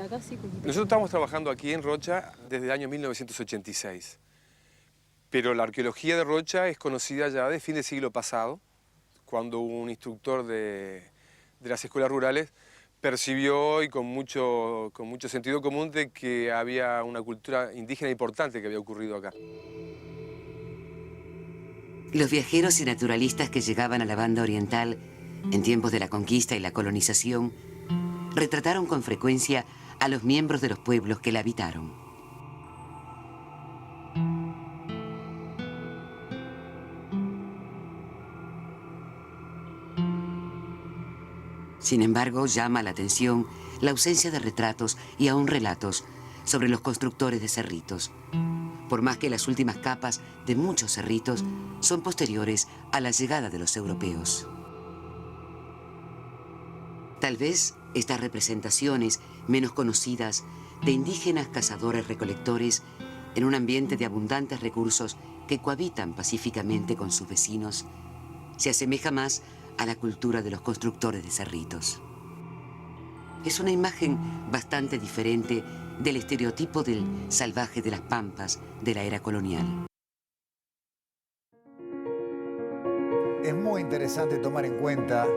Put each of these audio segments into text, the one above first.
acá, sí. Nosotros estamos trabajando aquí en Rocha desde el año 1986. Pero la arqueología de Rocha es conocida ya de fin del siglo pasado, cuando un instructor de las escuelas rurales percibió y con mucho sentido común de que había una cultura indígena importante que había ocurrido acá. Los viajeros y naturalistas que llegaban a la banda oriental en tiempos de la conquista y la colonización retrataron con frecuencia a los miembros de los pueblos que la habitaron. Sin embargo, llama la atención la ausencia de retratos y aún relatos sobre los constructores de cerritos, por más que las últimas capas de muchos cerritos son posteriores a la llegada de los europeos. Tal vez estas representaciones menos conocidas de indígenas cazadores-recolectores en un ambiente de abundantes recursos que cohabitan pacíficamente con sus vecinos se asemeja más a la cultura de los constructores de cerritos. Es una imagen bastante diferente del estereotipo del salvaje de las pampas de la era colonial. Es muy interesante tomar en cuenta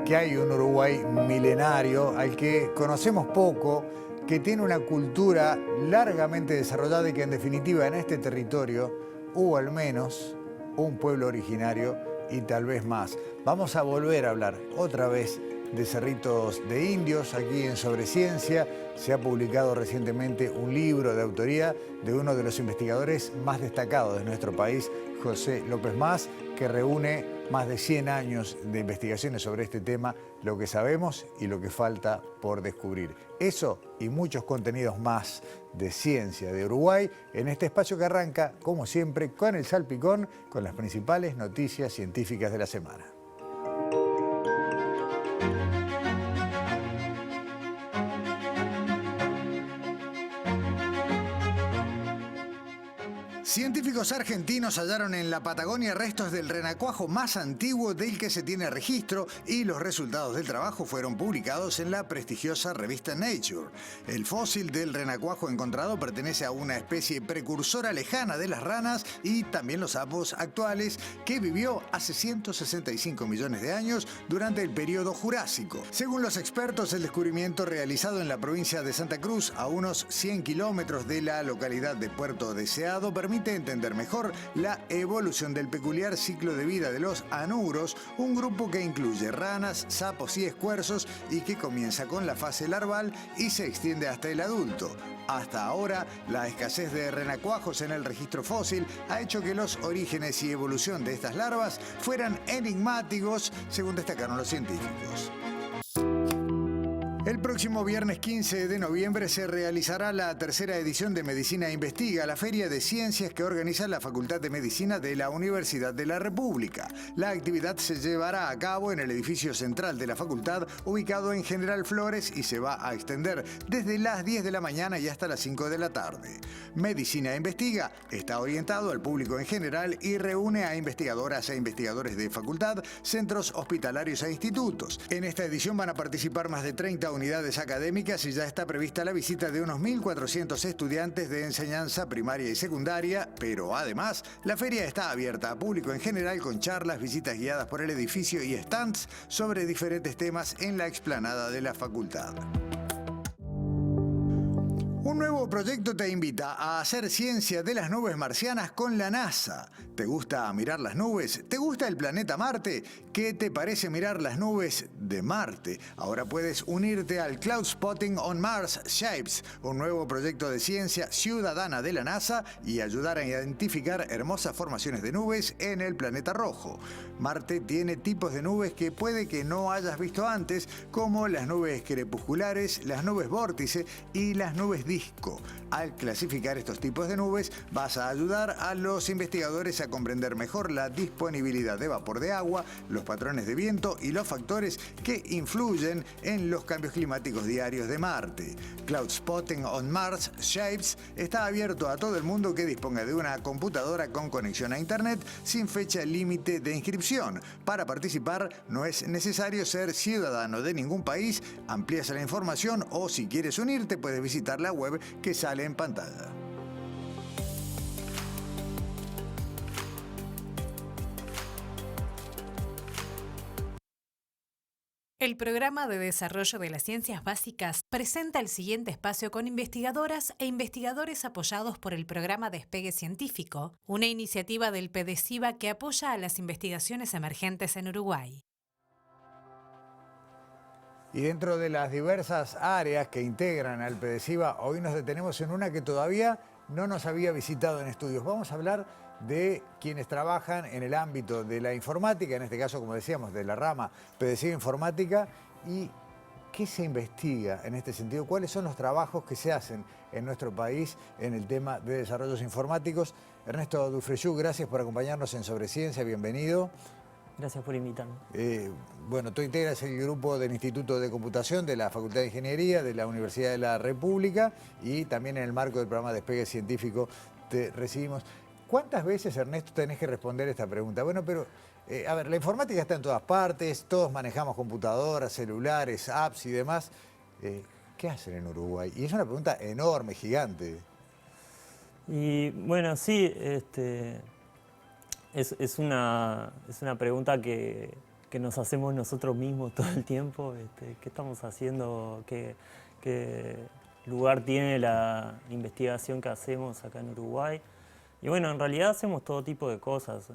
que hay un Uruguay milenario al que conocemos poco, que tiene una cultura largamente desarrollada y que en definitiva en este territorio hubo al menos un pueblo originario y tal vez más. Vamos a volver a hablar otra vez de cerritos de indios aquí en Sobre Ciencia. Se ha publicado recientemente un libro de autoría de uno de los investigadores más destacados de nuestro país, José López Mas, que reúne más de 100 años de investigaciones sobre este tema, lo que sabemos y lo que falta por descubrir. Eso y muchos contenidos más de Ciencia de Uruguay en este espacio que arranca, como siempre, con el salpicón, con las principales noticias científicas de la semana. Científicos argentinos hallaron en la Patagonia restos del renacuajo más antiguo del que se tiene registro y los resultados del trabajo fueron publicados en la prestigiosa revista Nature. El fósil del renacuajo encontrado pertenece a una especie precursora lejana de las ranas y también los sapos actuales, que vivió hace 165 millones de años durante el período Jurásico. Según los expertos, el descubrimiento realizado en la provincia de Santa Cruz, a unos 100 kilómetros de la localidad de Puerto Deseado, permite entender mejor la evolución del peculiar ciclo de vida de los anuros, un grupo que incluye ranas, sapos y escuerzos y que comienza con la fase larval y se extiende hasta el adulto. Hasta ahora, la escasez de renacuajos en el registro fósil ha hecho que los orígenes y evolución de estas larvas fueran enigmáticos, según destacaron los científicos. El próximo viernes 15 de noviembre se realizará la tercera edición de Medicina Investiga, la feria de ciencias que organiza la Facultad de Medicina de la Universidad de la República. La actividad se llevará a cabo en el edificio central de la facultad, ubicado en General Flores, y se va a extender desde las 10 de la mañana y hasta las 5 de la tarde. Medicina Investiga está orientado al público en general y reúne a investigadoras e investigadores de facultad, centros hospitalarios e institutos. En esta edición van a participar más de 30 unidades académicas y ya está prevista la visita de unos 1.400 estudiantes de enseñanza primaria y secundaria, pero además la feria está abierta a público en general con charlas, visitas guiadas por el edificio y stands sobre diferentes temas en la explanada de la facultad. Un nuevo proyecto te invita a hacer ciencia de las nubes marcianas con la NASA. ¿Te gusta mirar las nubes? ¿Te gusta el planeta Marte? ¿Qué te parece mirar las nubes de Marte? Ahora puedes unirte al Cloud Spotting on Mars Shapes, un nuevo proyecto de ciencia ciudadana de la NASA, y ayudar a identificar hermosas formaciones de nubes en el planeta rojo. Marte tiene tipos de nubes que puede que no hayas visto antes, como las nubes crepusculares, las nubes vórtice y las nubes disco. Al clasificar estos tipos de nubes, vas a ayudar a los investigadores a comprender mejor la disponibilidad de vapor de agua, los patrones de viento y los factores que influyen en los cambios climáticos diarios de Marte. Cloud Spotting on Mars Shapes está abierto a todo el mundo que disponga de una computadora con conexión a Internet sin fecha límite de inscripción. Para participar no es necesario ser ciudadano de ningún país. Amplías la información o si quieres unirte puedes visitar la web que sale en pantalla. El Programa de Desarrollo de las Ciencias Básicas presenta el siguiente espacio con investigadoras e investigadores apoyados por el Programa Despegue Científico, una iniciativa del PDCIBA que apoya a las investigaciones emergentes en Uruguay. Y dentro de las diversas áreas que integran al PDCIBA, hoy nos detenemos en una que todavía no nos había visitado en estudios. Vamos a hablar de quienes trabajan en el ámbito de la informática, en este caso, como decíamos, de la rama PDCIBA Informática, y qué se investiga en este sentido, cuáles son los trabajos que se hacen en nuestro país en el tema de desarrollos informáticos. Ernesto Dufrescu, gracias por acompañarnos en Sobre Ciencia, bienvenido. Gracias por invitarme. Bueno, tú integras el grupo del Instituto de Computación de la Facultad de Ingeniería de la Universidad de la República y también en el marco del programa Despegue Científico te recibimos. ¿Cuántas veces, Ernesto, tenés que responder esta pregunta? Bueno, pero, a ver, la informática está en todas partes, todos manejamos computadoras, celulares, apps y demás. ¿Qué hacen en Uruguay? Y es una pregunta enorme, gigante. Y bueno, sí, es una pregunta que nos hacemos nosotros mismos todo el tiempo. ¿Qué estamos haciendo? ¿Qué lugar tiene la investigación que hacemos acá en Uruguay? Y bueno, en realidad hacemos todo tipo de cosas.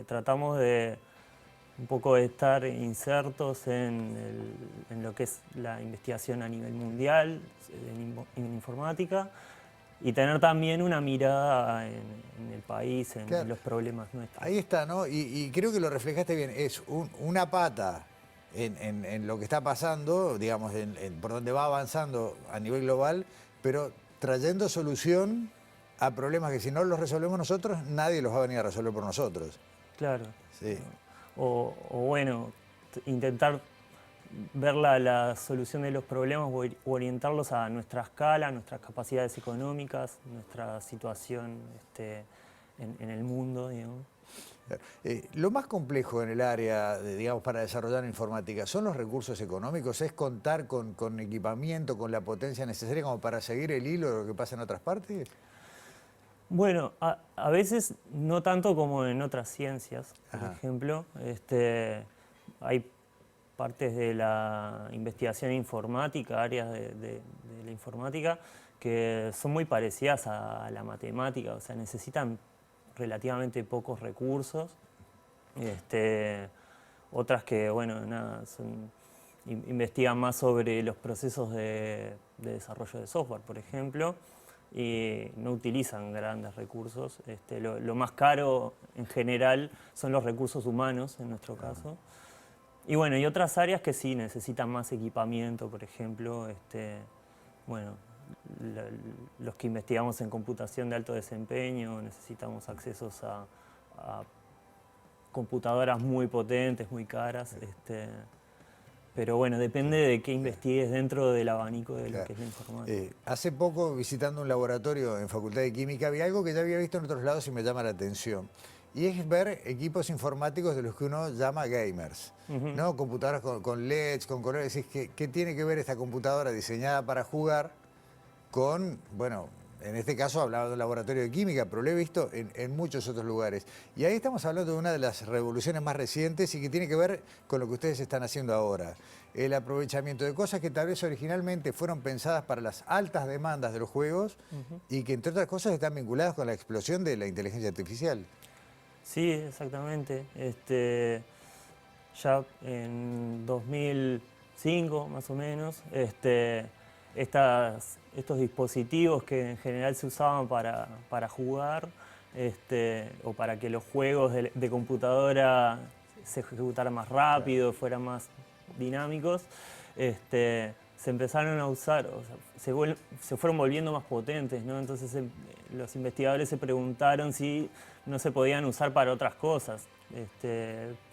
Tratamos de un poco de estar insertos en lo que es la investigación a nivel mundial en informática. Y tener también una mirada en el país, en Claro. los problemas nuestros. Ahí está, ¿no? Y creo que lo reflejaste bien. Es una pata en lo que está pasando, digamos, por donde va avanzando a nivel global, pero trayendo solución a problemas que si no los resolvemos nosotros, nadie los va a venir a resolver por nosotros. Claro. Sí. O bueno, intentar ver la solución de los problemas o orientarlos a nuestra escala, nuestras capacidades económicas, nuestra situación en el mundo, digamos. Lo más complejo en el área, digamos, para desarrollar informática, ¿son los recursos económicos? ¿Es contar con equipamiento, con la potencia necesaria como para seguir el hilo de lo que pasa en otras partes? Bueno, a veces no tanto como en otras ciencias, por Ajá. ejemplo. Hay partes de la investigación informática, áreas de la informática, que son muy parecidas a la matemática, o sea, necesitan relativamente pocos recursos. Otras que, bueno, nada, investigan más sobre los procesos de desarrollo de software, por ejemplo, y no utilizan grandes recursos. Lo más caro en general son los recursos humanos, en nuestro caso. Y bueno, y otras áreas que sí necesitan más equipamiento, por ejemplo, bueno, los que investigamos en computación de alto desempeño necesitamos accesos a computadoras muy potentes, muy caras. Pero bueno, depende de qué investigues dentro del abanico de lo que es la informática. Hace poco, visitando un laboratorio en Facultad de Química, vi algo que ya había visto en otros lados y me llama la atención. Y es ver equipos informáticos de los que uno llama gamers, ¿no? Computadoras con LEDs, con colores. ¿Qué tiene que ver esta computadora diseñada para jugar con, bueno, en este caso hablaba de un laboratorio de química, pero lo he visto en muchos otros lugares. Y ahí estamos hablando de una de las revoluciones más recientes y que tiene que ver con lo que ustedes están haciendo ahora. El aprovechamiento de cosas que tal vez originalmente fueron pensadas para las altas demandas de los juegos y que entre otras cosas están vinculadas con la explosión de la inteligencia artificial. Sí, exactamente. Ya en 2005, más o menos, estos dispositivos que en general se usaban para jugar o para que los juegos de computadora se ejecutaran más rápido, fueran más dinámicos, se se empezaron a usar, o sea, se fueron volviendo más potentes, ¿no? Entonces los investigadores se preguntaron si no se podían usar para otras cosas,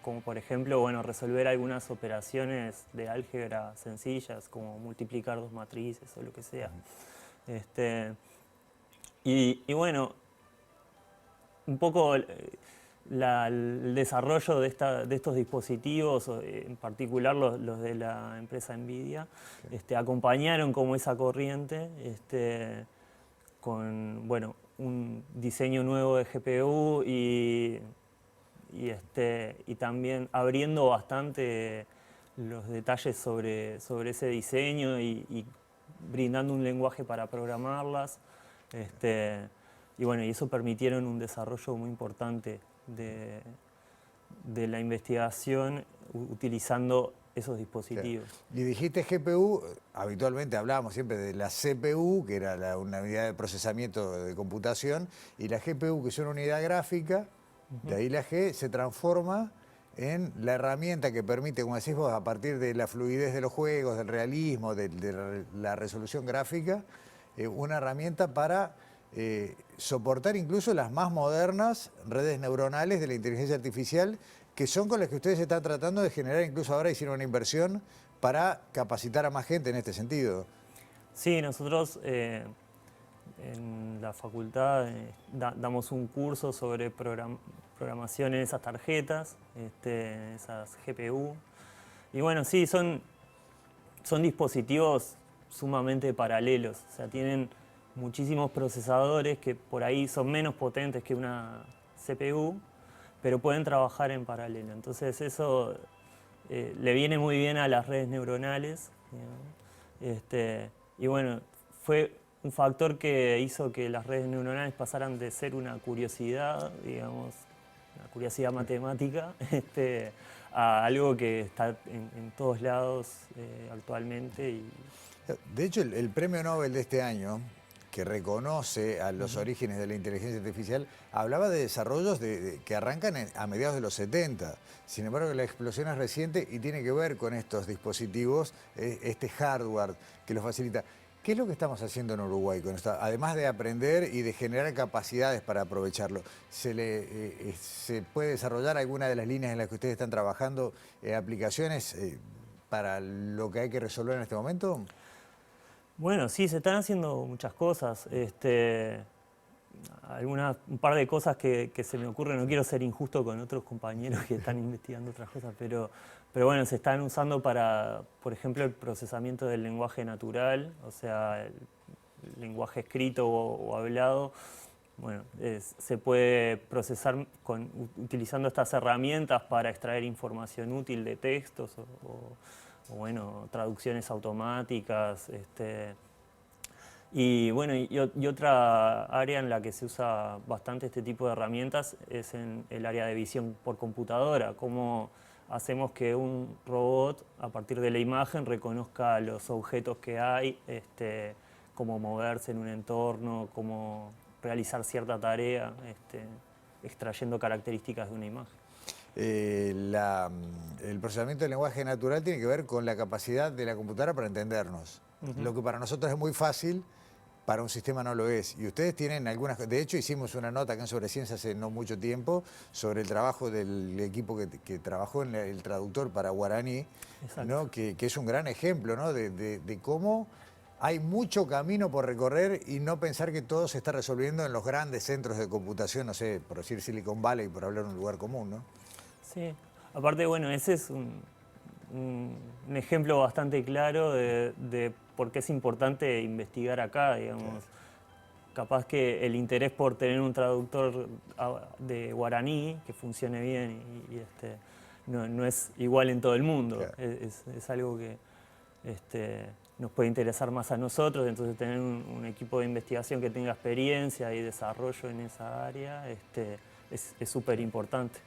como por ejemplo, bueno, resolver algunas operaciones de álgebra sencillas, como multiplicar dos matrices o lo que sea. Y bueno, un poco el desarrollo de estos dispositivos, en particular los de la empresa NVIDIA, acompañaron como esa corriente con, bueno, un diseño nuevo de GPU y también abriendo bastante los detalles sobre ese diseño y brindando un lenguaje para programarlas. Y bueno, y eso permitieron un desarrollo muy importante de la investigación utilizando esos dispositivos. Y dijiste GPU, habitualmente hablábamos siempre de la CPU, que era una unidad de procesamiento de computación, y la GPU, que es una unidad gráfica, de ahí la G, se transforma en la herramienta que permite, como decís vos, a partir de la fluidez de los juegos, del realismo, de la resolución gráfica, una herramienta para soportar incluso las más modernas redes neuronales de la inteligencia artificial, que son con las que ustedes están tratando de generar, incluso ahora hicieron una inversión para capacitar a más gente en este sentido. Sí, nosotros en la facultad damos un curso sobre programación en esas tarjetas, esas GPU. Y bueno, sí, son dispositivos sumamente paralelos, o sea, tienen muchísimos procesadores que por ahí son menos potentes que una CPU, pero pueden trabajar en paralelo. Entonces eso le viene muy bien a las redes neuronales, y bueno, fue un factor que hizo que las redes neuronales pasaran de ser una curiosidad, digamos, una curiosidad matemática, a algo que está en todos lados actualmente. De hecho, el premio Nobel de este año, que reconoce a los orígenes de la inteligencia artificial, hablaba de desarrollos que arrancan a mediados de los 70. Sin embargo, la explosión es reciente y tiene que ver con estos dispositivos, este hardware que los facilita. ¿Qué es lo que estamos haciendo en Uruguay con esto? Además de aprender y de generar capacidades para aprovecharlo, ¿se puede desarrollar alguna de las líneas en las que ustedes están trabajando, aplicaciones para lo que hay que resolver en este momento? Bueno, sí, se están haciendo muchas cosas. Un par de cosas que se me ocurren, no quiero ser injusto con otros compañeros que están investigando otras cosas, pero bueno, se están usando para, por ejemplo, el procesamiento del lenguaje natural, o sea, el lenguaje escrito o hablado. Bueno, se puede procesar utilizando estas herramientas para extraer información útil de textos o bueno, traducciones automáticas. Y bueno, y otra área en la que se usa bastante este tipo de herramientas es en el área de visión por computadora. Cómo hacemos que un robot, a partir de la imagen, reconozca los objetos que hay, cómo moverse en un entorno, cómo realizar cierta tarea, extrayendo características de una imagen. El procesamiento del lenguaje natural tiene que ver con la capacidad de la computadora para entendernos. Lo que para nosotros es muy fácil, para un sistema no lo es. Y ustedes tienen algunas... De hecho, hicimos una nota acá en Sobreciencia hace no mucho tiempo sobre el trabajo del equipo que trabajó en el traductor para guaraní, ¿no? Que es un gran ejemplo, ¿no? de cómo hay mucho camino por recorrer y no pensar que todo se está resolviendo en los grandes centros de computación, no sé, por decir Silicon Valley, por hablar de un lugar común, ¿no? Sí, aparte, bueno, ese es un ejemplo bastante claro de por qué es importante investigar acá, digamos. Claro. Capaz que el interés por tener un traductor de guaraní que funcione bien no es igual en todo el mundo. Claro. Es algo que nos puede interesar más a nosotros, entonces tener un equipo de investigación que tenga experiencia y desarrollo en esa área es súper importante.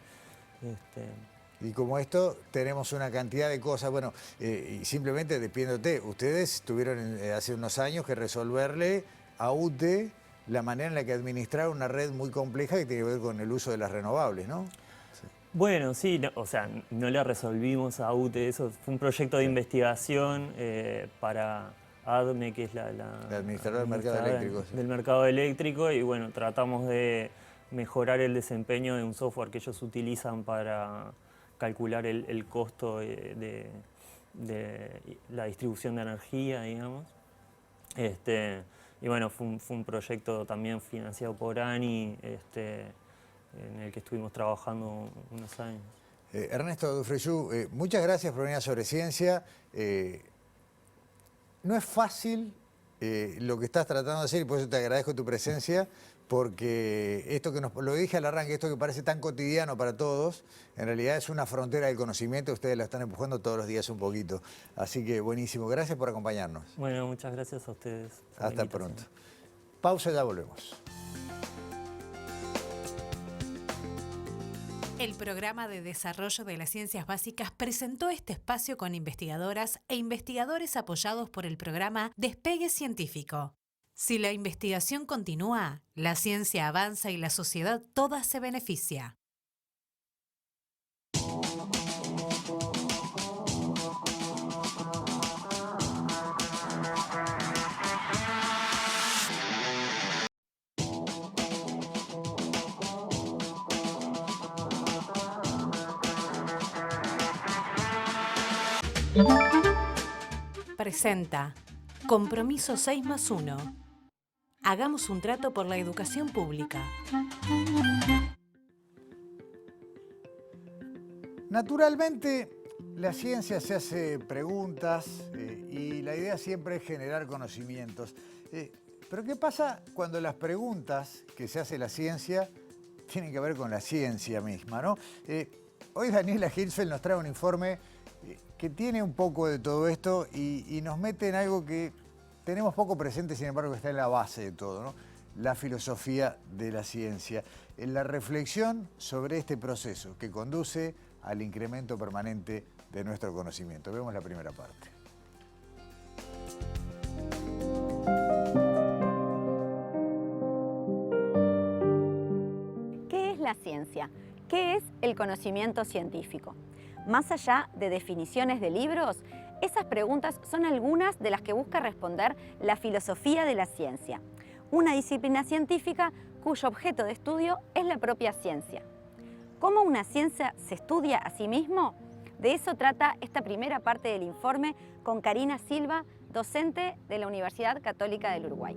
Y como esto, tenemos una cantidad de cosas, bueno, y simplemente despidiéndote, ustedes tuvieron hace unos años que resolverle a UTE la manera en la que administrar una red muy compleja que tiene que ver con el uso de las renovables, ¿no? Bueno, sí, no, o sea, no le resolvimos a UTE, eso fue un proyecto de investigación para ADME, que es la administradora del mercado eléctrico. Sí. Del mercado eléctrico, y bueno, tratamos de mejorar el desempeño de un software que ellos utilizan para calcular el costo de la distribución de energía, digamos. Y bueno, fue un proyecto también financiado por ANI, en el que estuvimos trabajando unos años. Ernesto Dufrescu, muchas gracias por venir a Sobre Ciencia. No es fácil lo que estás tratando de hacer, y por eso te agradezco tu presencia, porque esto que lo dije al arranque, esto que parece tan cotidiano para todos, en realidad es una frontera del conocimiento, ustedes la están empujando todos los días un poquito. Así que buenísimo, gracias por acompañarnos. Bueno, muchas gracias a ustedes. Hasta pronto. Pausa, ya volvemos. El Programa de Desarrollo de las Ciencias Básicas presentó este espacio con investigadoras e investigadores apoyados por el programa Despegue Científico. Si la investigación continúa, la ciencia avanza y la sociedad toda se beneficia. Presenta Compromiso 6+1. Hagamos un trato por la educación pública. Naturalmente, la ciencia se hace preguntas y la idea siempre es generar conocimientos. Pero ¿qué pasa cuando las preguntas que se hace la ciencia tienen que ver con la ciencia misma, ¿no? Hoy Daniela Hirschfeld nos trae un informe que tiene un poco de todo esto y nos mete en algo que tenemos poco presente, sin embargo, que está en la base de todo, ¿no? La filosofía de la ciencia, en la reflexión sobre este proceso que conduce al incremento permanente de nuestro conocimiento. Vemos la primera parte. ¿Qué es la ciencia? ¿Qué es el conocimiento científico? Más allá de definiciones de libros, esas preguntas son algunas de las que busca responder la filosofía de la ciencia, una disciplina científica cuyo objeto de estudio es la propia ciencia. ¿Cómo una ciencia se estudia a sí mismo? De eso trata esta primera parte del informe con Karina Silva, docente de la Universidad Católica del Uruguay.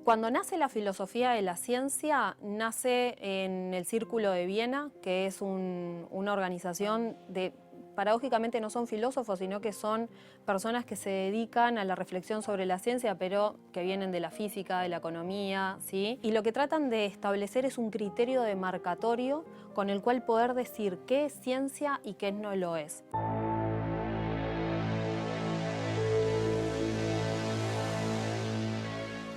Cuando nace la filosofía de la ciencia, nace en el Círculo de Viena, que es una organización de, paradójicamente no son filósofos, sino que son personas que se dedican a la reflexión sobre la ciencia, pero que vienen de la física, de la economía, ¿sí? Y lo que tratan de establecer es un criterio demarcatorio con el cual poder decir qué es ciencia y qué no lo es.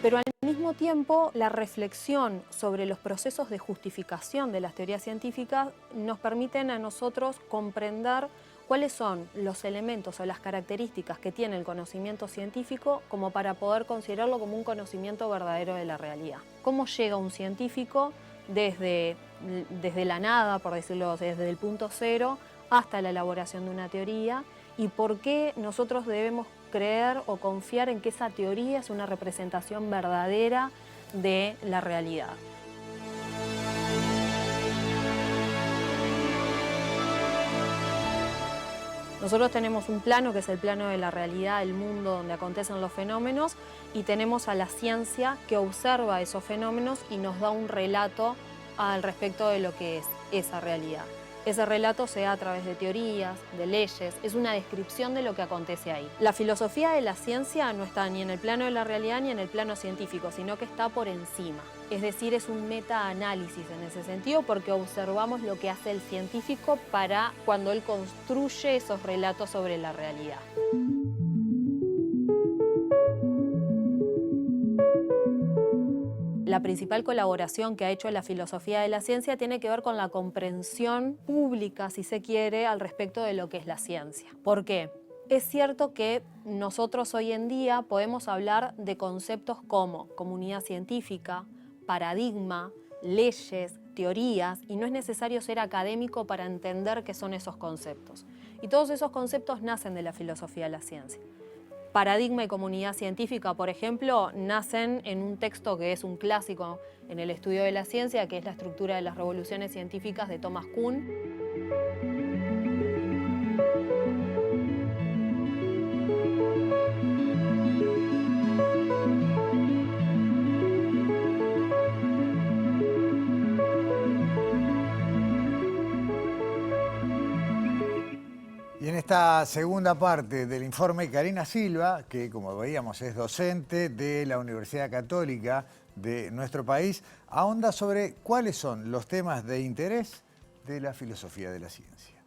Pero al mismo tiempo, la reflexión sobre los procesos de justificación de las teorías científicas nos permiten a nosotros comprender cuáles son los elementos o las características que tiene el conocimiento científico como para poder considerarlo como un conocimiento verdadero de la realidad. ¿Cómo llega un científico desde la nada, por decirlo, desde el punto cero, hasta la elaboración de una teoría? ¿Y por qué nosotros debemos creer o confiar en que esa teoría es una representación verdadera de la realidad? Nosotros tenemos un plano que es el plano de la realidad, el mundo donde acontecen los fenómenos, y tenemos a la ciencia que observa esos fenómenos y nos da un relato al respecto de lo que es esa realidad. Ese relato se da a través de teorías, de leyes, es una descripción de lo que acontece ahí. La filosofía de la ciencia no está ni en el plano de la realidad ni en el plano científico, sino que está por encima. Es decir, es un metaanálisis en ese sentido porque observamos lo que hace el científico para cuando él construye esos relatos sobre la realidad. La principal colaboración que ha hecho la filosofía de la ciencia tiene que ver con la comprensión pública, si se quiere, al respecto de lo que es la ciencia. ¿Por qué? Es cierto que nosotros hoy en día podemos hablar de conceptos como comunidad científica, paradigma, leyes, teorías, y no es necesario ser académico para entender qué son esos conceptos. Y todos esos conceptos nacen de la filosofía de la ciencia. Paradigma y comunidad científica, por ejemplo, nacen en un texto que es un clásico en el estudio de la ciencia, que es La estructura de las revoluciones científicas de Thomas Kuhn. Y en esta segunda parte del informe, Karina Silva, que como veíamos es docente de la Universidad Católica de nuestro país, ahonda sobre cuáles son los temas de interés de la filosofía de la ciencia.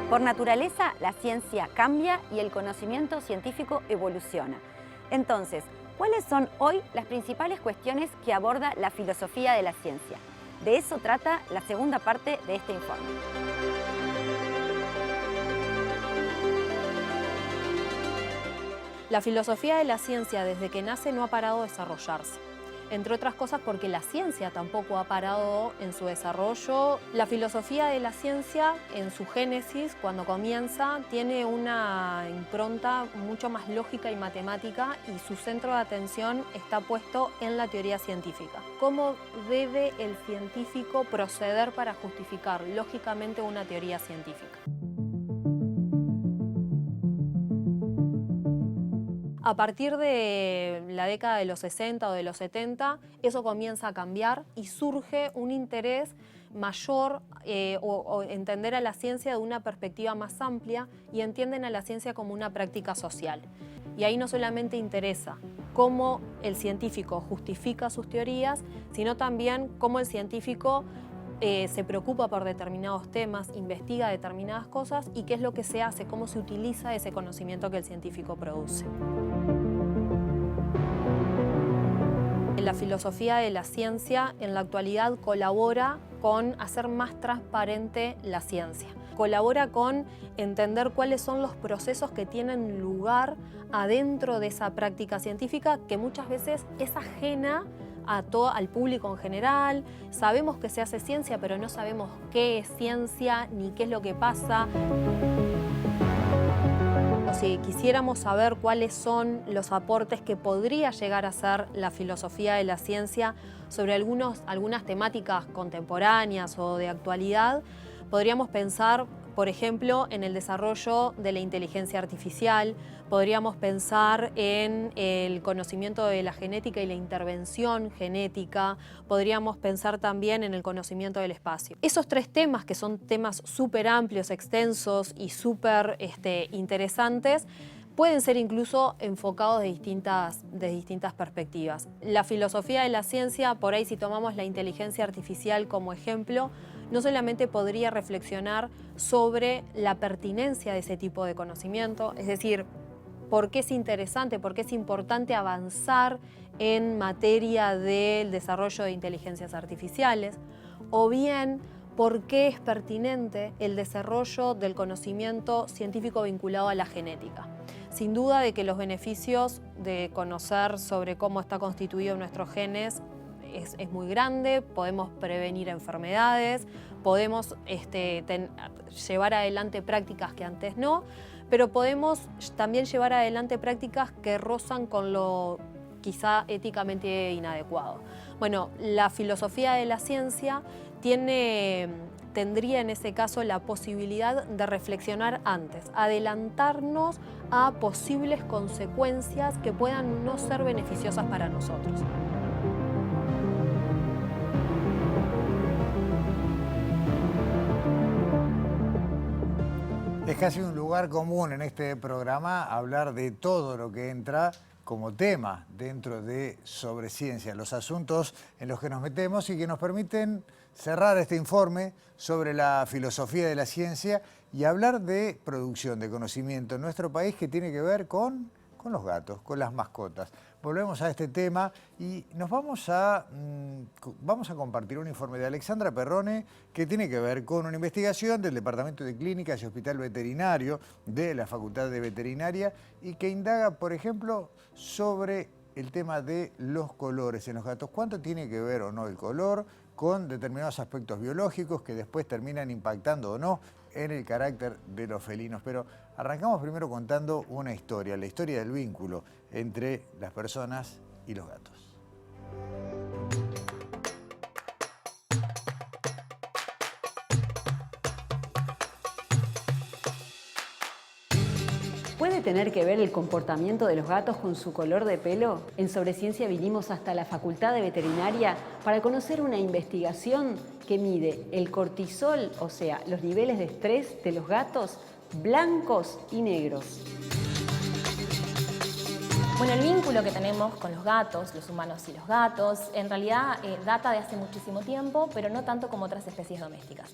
Por naturaleza, la ciencia cambia y el conocimiento científico evoluciona. Entonces, ¿cuáles son hoy las principales cuestiones que aborda la filosofía de la ciencia? De eso trata la segunda parte de este informe. La filosofía de la ciencia desde que nace no ha parado de desarrollarse. Entre otras cosas porque la ciencia tampoco ha parado en su desarrollo. La filosofía de la ciencia, en su génesis, cuando comienza, tiene una impronta mucho más lógica y matemática, y su centro de atención está puesto en la teoría científica. ¿Cómo debe el científico proceder para justificar lógicamente una teoría científica? A partir de la década de los 60 o de los 70, eso comienza a cambiar y surge un interés mayor o entender a la ciencia de una perspectiva más amplia, y entienden a la ciencia como una práctica social. Y ahí no solamente interesa cómo el científico justifica sus teorías, sino también cómo el científico se preocupa por determinados temas, investiga determinadas cosas y qué es lo que se hace, cómo se utiliza ese conocimiento que el científico produce. La filosofía de la ciencia en la actualidad colabora con hacer más transparente la ciencia. Colabora con entender cuáles son los procesos que tienen lugar adentro de esa práctica científica, que muchas veces es ajena al público en general. Sabemos que se hace ciencia, pero no sabemos qué es ciencia ni qué es lo que pasa. Si quisiéramos saber cuáles son los aportes que podría llegar a hacer la filosofía de la ciencia sobre algunas temáticas contemporáneas o de actualidad, podríamos pensar, por ejemplo, en el desarrollo de la inteligencia artificial, podríamos pensar en el conocimiento de la genética y la intervención genética, podríamos pensar también en el conocimiento del espacio. Esos tres temas, que son temas súper amplios, extensos y súper interesantes, pueden ser incluso enfocados de distintas perspectivas. La filosofía de la ciencia, por ahí si tomamos la inteligencia artificial como ejemplo, no solamente podría reflexionar sobre la pertinencia de ese tipo de conocimiento, es decir, por qué es interesante, por qué es importante avanzar en materia del desarrollo de inteligencias artificiales, o bien por qué es pertinente el desarrollo del conocimiento científico vinculado a la genética. Sin duda de que los beneficios de conocer sobre cómo está constituido nuestros genes es muy grande, podemos prevenir enfermedades, podemos llevar adelante prácticas que antes no, pero podemos también llevar adelante prácticas que rozan con lo quizá éticamente inadecuado. Bueno, la filosofía de la ciencia tendría en ese caso la posibilidad de reflexionar antes, adelantarnos a posibles consecuencias que puedan no ser beneficiosas para nosotros. Es casi un lugar común en este programa hablar de todo lo que entra como tema dentro de Sobre Ciencia, los asuntos en los que nos metemos y que nos permiten cerrar este informe sobre la filosofía de la ciencia y hablar de producción de conocimiento en nuestro país, que tiene que ver con los gatos, con las mascotas. volvemos a este tema y nos vamos a compartir un informe de Alexandra Perrone que tiene que ver con una investigación del Departamento de Clínicas y Hospital Veterinario de la Facultad de Veterinaria y que indaga, por ejemplo, sobre el tema de los colores en los gatos. ¿Cuánto tiene que ver o no el color con determinados aspectos biológicos que después terminan impactando o no en el carácter de los felinos? Pero arrancamos primero contando una historia, la historia del vínculo entre las personas y los gatos. ¿Puede tener que ver el comportamiento de los gatos con su color de pelo? En Sobreciencia vinimos hasta la Facultad de Veterinaria para conocer una investigación que mide el cortisol, o sea, los niveles de estrés de los gatos blancos y negros. Bueno, el vínculo que tenemos con los gatos, los humanos y los gatos, en realidad data de hace muchísimo tiempo, pero no tanto como otras especies domésticas.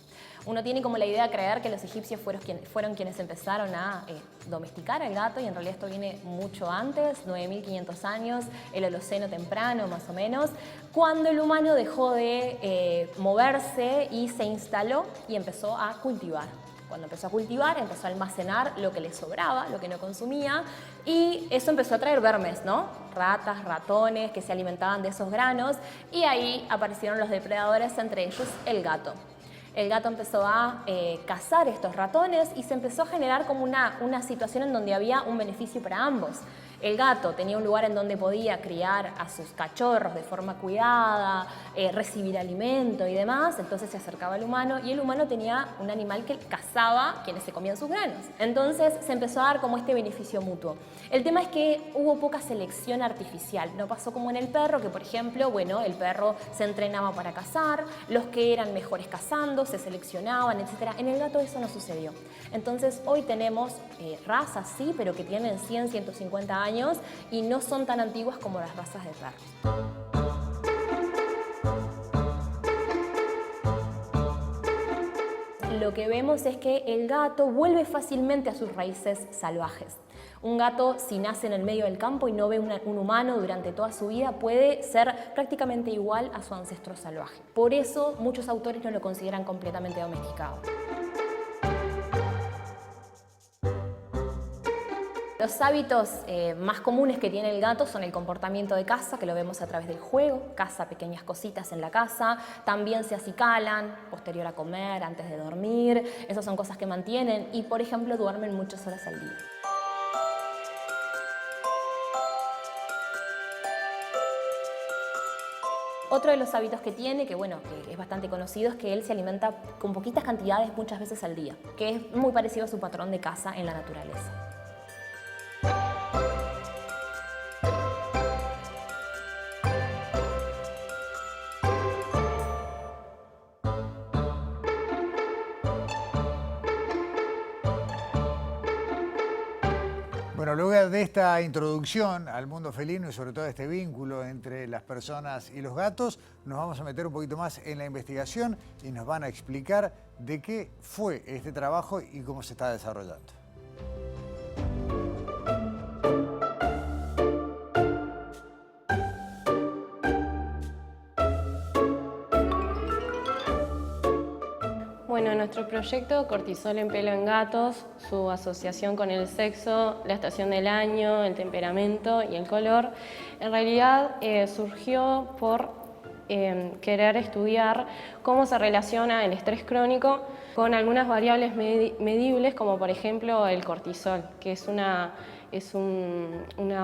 Uno tiene como la idea de creer que los egipcios fueron quienes empezaron a domesticar al gato, y en realidad esto viene mucho antes, 9.500 años, el Holoceno temprano más o menos, cuando el humano dejó de moverse y se instaló y empezó a cultivar. Cuando empezó a cultivar, empezó a almacenar lo que le sobraba, lo que no consumía, y eso empezó a traer vermes, ¿no? Ratas, ratones que se alimentaban de esos granos, y ahí aparecieron los depredadores, entre ellos el gato. El gato empezó a cazar estos ratones y se empezó a generar como una situación en donde había un beneficio para ambos. El gato tenía un lugar en donde podía criar a sus cachorros de forma cuidada, recibir alimento y demás, entonces se acercaba al humano, y el humano tenía un animal que cazaba quienes se comían sus granos. Entonces se empezó a dar como este beneficio mutuo. El tema es que hubo poca selección artificial, no pasó como en el perro, que por ejemplo, bueno, el perro se entrenaba para cazar, los que eran mejores cazando se seleccionaban, etc. En el gato eso no sucedió. Entonces hoy tenemos razas, sí, pero que tienen 100, 150 años, y no son tan antiguas como las razas de perros. Lo que vemos es que el gato vuelve fácilmente a sus raíces salvajes. Un gato, si nace en el medio del campo y no ve un humano durante toda su vida, puede ser prácticamente igual a su ancestro salvaje. Por eso muchos autores no lo consideran completamente domesticado. Los hábitos más comunes que tiene el gato son el comportamiento de caza, que lo vemos a través del juego, caza pequeñas cositas en la casa, también se acicalan posterior a comer, antes de dormir, esas son cosas que mantienen, y por ejemplo duermen muchas horas al día. Otro de los hábitos que tiene, que bueno, que es bastante conocido, es que él se alimenta con poquitas cantidades muchas veces al día, que es muy parecido a su patrón de caza en la naturaleza. Bueno, luego de esta introducción al mundo felino y sobre todo este vínculo entre las personas y los gatos, nos vamos a meter un poquito más en la investigación y nos van a explicar de qué fue este trabajo y cómo se está desarrollando. Bueno, nuestro proyecto Cortisol en pelo en gatos, su asociación con el sexo, la estación del año, el temperamento y el color, en realidad surgió por querer estudiar cómo se relaciona el estrés crónico con algunas variables medibles, como por ejemplo el cortisol, que es una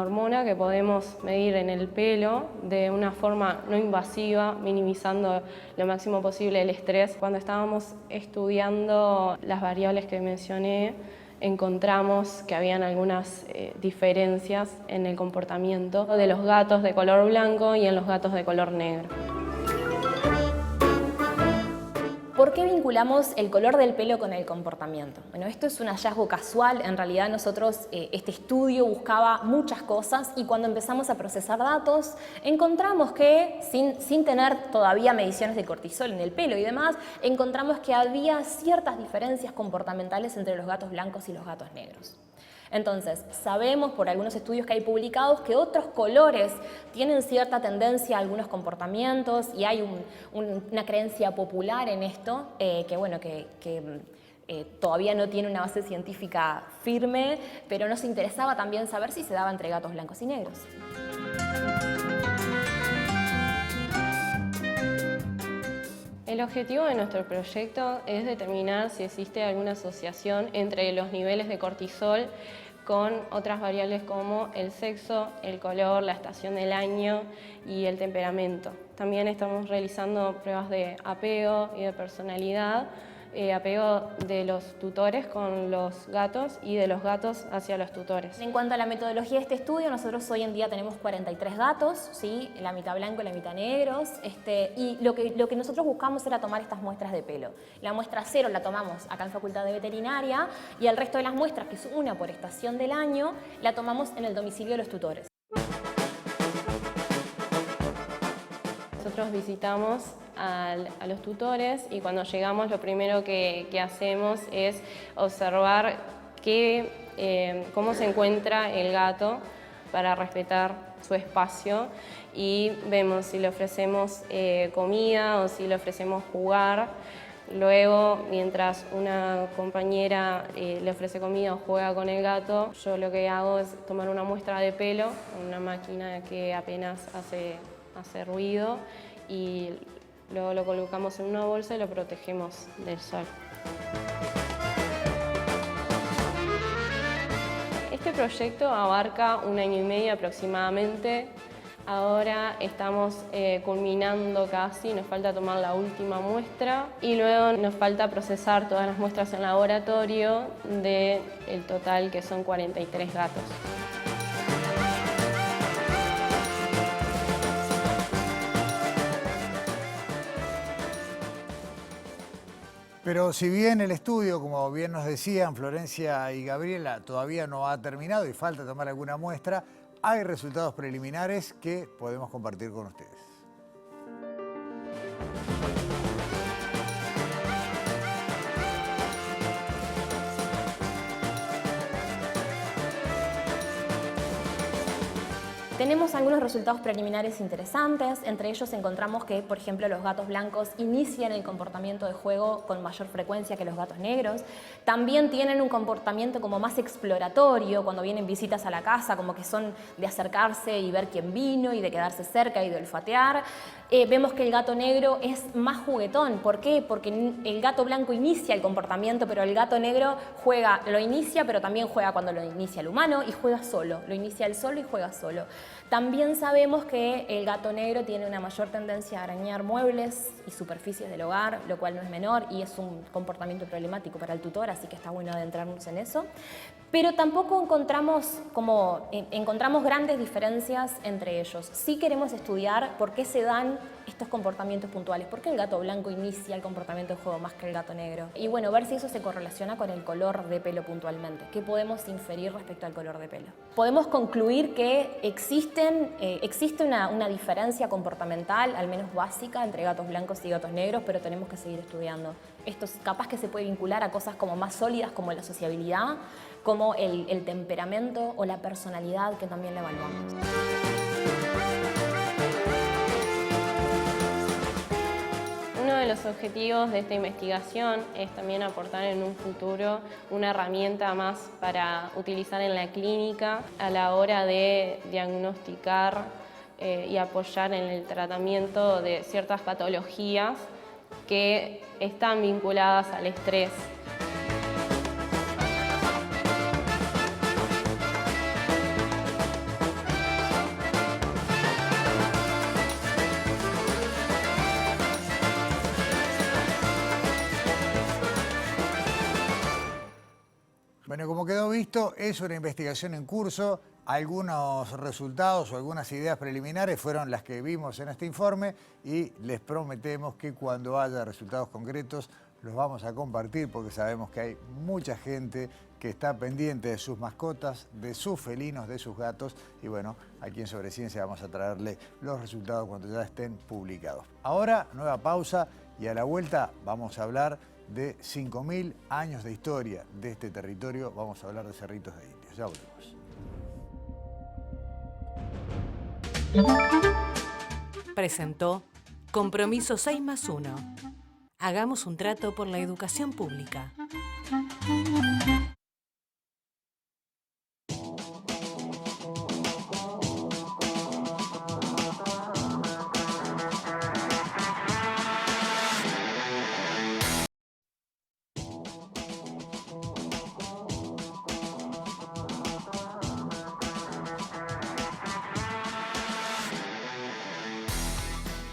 hormona que podemos medir en el pelo de una forma no invasiva, minimizando lo máximo posible el estrés. Cuando estábamos estudiando las variables que mencioné, encontramos que habían algunas diferencias en el comportamiento de los gatos de color blanco y en los gatos de color negro. ¿Por qué vinculamos el color del pelo con el comportamiento? Bueno, esto es un hallazgo casual. En realidad nosotros, este estudio buscaba muchas cosas, y cuando empezamos a procesar datos encontramos que, sin tener todavía mediciones de cortisol en el pelo y demás, encontramos que había ciertas diferencias comportamentales entre los gatos blancos y los gatos negros. Entonces, sabemos por algunos estudios que hay publicados que otros colores tienen cierta tendencia a algunos comportamientos y hay una creencia popular en esto todavía no tiene una base científica firme, pero nos interesaba también saber si se daba entre gatos blancos y negros. El objetivo de nuestro proyecto es determinar si existe alguna asociación entre los niveles de cortisol con otras variables como el sexo, el color, la estación del año y el temperamento. También estamos realizando pruebas de apego y de personalidad, apego de los tutores con los gatos y de los gatos hacia los tutores. En cuanto a la metodología de este estudio, nosotros hoy en día tenemos 43 gatos, ¿sí? La mitad blanco y la mitad negros, y lo que nosotros buscamos era tomar estas muestras de pelo. La muestra 0 la tomamos acá en Facultad de Veterinaria y el resto de las muestras, que es una por estación del año, la tomamos en el domicilio de los tutores. Nosotros visitamos a los tutores y cuando llegamos lo primero que hacemos es observar cómo se encuentra el gato para respetar su espacio y vemos si le ofrecemos comida o si le ofrecemos jugar. Luego, mientras una compañera le ofrece comida o juega con el gato, yo lo que hago es tomar una muestra de pelo, una máquina que apenas hace ruido y luego lo colocamos en una bolsa y lo protegemos del sol. Este proyecto abarca 1 año y medio aproximadamente. Ahora estamos culminando casi, nos falta tomar la última muestra y luego nos falta procesar todas las muestras en laboratorio del total que son 43 gatos. Pero si bien el estudio, como bien nos decían Florencia y Gabriela, todavía no ha terminado y falta tomar alguna muestra, hay resultados preliminares que podemos compartir con ustedes. Tenemos algunos resultados preliminares interesantes, entre ellos encontramos que, por ejemplo, los gatos blancos inician el comportamiento de juego con mayor frecuencia que los gatos negros. También tienen un comportamiento como más exploratorio cuando vienen visitas a la casa, como que son de acercarse y ver quién vino y de quedarse cerca y de olfatear. Vemos que el gato negro es más juguetón. ¿Por qué? Porque el gato blanco inicia el comportamiento, pero el gato negro lo inicia, pero también juega cuando lo inicia el humano y juega solo. Lo inicia él solo y juega solo. También sabemos que el gato negro tiene una mayor tendencia a arañar muebles y superficies del hogar, lo cual no es menor y es un comportamiento problemático para el tutor, así que está bueno adentrarnos en eso. Pero tampoco encontramos grandes diferencias entre ellos. Sí queremos estudiar por qué se dan estos comportamientos puntuales, por qué el gato blanco inicia el comportamiento de juego más que el gato negro. Y bueno, ver si eso se correlaciona con el color de pelo puntualmente. ¿Qué podemos inferir respecto al color de pelo? Podemos concluir que existe una diferencia comportamental, al menos básica, entre gatos blancos y gatos negros, pero tenemos que seguir estudiando. Esto es capaz que se puede vincular a cosas como más sólidas, como la sociabilidad, como el temperamento o la personalidad, que también la evaluamos. Uno de los objetivos de esta investigación es también aportar en un futuro una herramienta más para utilizar en la clínica a la hora de diagnosticar y apoyar en el tratamiento de ciertas patologías que están vinculadas al estrés. Bueno, como quedó visto, es una investigación en curso. Algunos resultados o algunas ideas preliminares fueron las que vimos en este informe y les prometemos que cuando haya resultados concretos los vamos a compartir porque sabemos que hay mucha gente que está pendiente de sus mascotas, de sus felinos, de sus gatos y bueno, aquí en Sobreciencia vamos a traerle los resultados cuando ya estén publicados. Ahora, nueva pausa y a la vuelta vamos a hablar de 5.000 años de historia de este territorio. Vamos a hablar de Cerritos de Indios. Ya volvemos. Presentó Compromiso 6+1. Hagamos un trato por la educación pública.